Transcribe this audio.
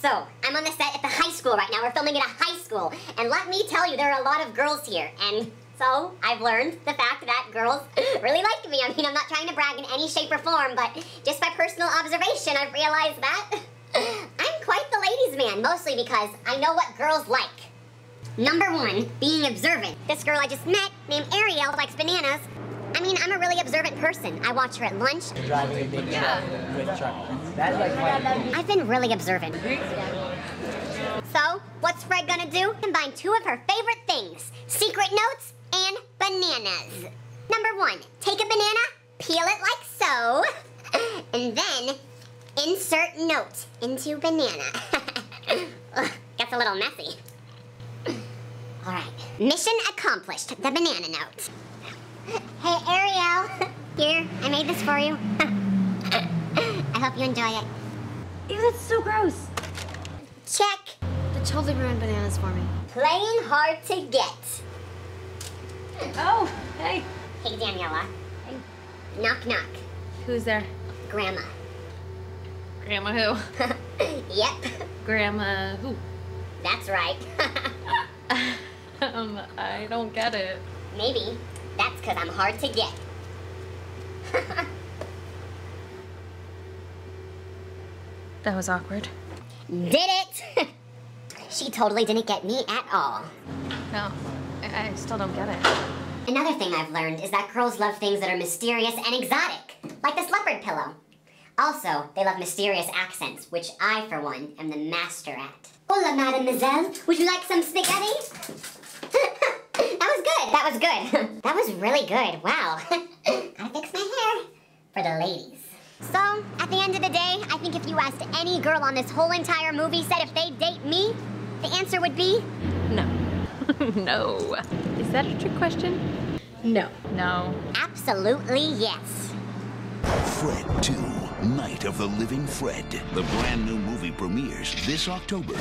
So, I'm on the set at the high school right now. We're filming at a high school. And let me tell you, there are a lot of girls here. And so, I've learned the fact that girls really like me. I mean, I'm not trying to brag in any shape or form, but just by personal observation, I've realized that I'm quite the ladies' man, mostly because I know what girls like. Number one, being observant. This girl I just met, named Ariel, likes bananas. I mean, I'm a really observant person. I watch her at lunch. Driving a big truck with truck. That's like quite I've been really observant. So, what's Fred gonna do? Combine two of her favorite things, secret notes and bananas. Number one, take a banana, peel it like so, and then insert note into banana. Ugh, gets a little messy. All right, mission accomplished, the banana note. Hey, Ariel. Here, I made this for you. I hope you enjoy it. Ew, that's so gross. Check. That totally ruined bananas for me. Playing hard to get. Oh, hey. Hey, Daniela. Hey. Knock, knock. Who's there? Grandma. Grandma who? Yep. Grandma who? That's right. I don't get it. Maybe. That's because I'm hard to get. That was awkward. Did it? She totally didn't get me at all. No, I still don't get it. Another thing I've learned is that girls love things that are mysterious and exotic, like this leopard pillow. Also, they love mysterious accents, which I, for one, am the master at. Hola, mademoiselle. Would you like some spaghetti? That was good. That was good. That was really good. Wow. Gotta fix my hair for the ladies. So, at the end of the day, I think if you asked any girl on this whole entire movie set if they'd date me, the answer would be... No. No. Is that a trick question? No. No. Absolutely yes. Fred 2, Night of the Living Fred. The brand new movie premieres this October.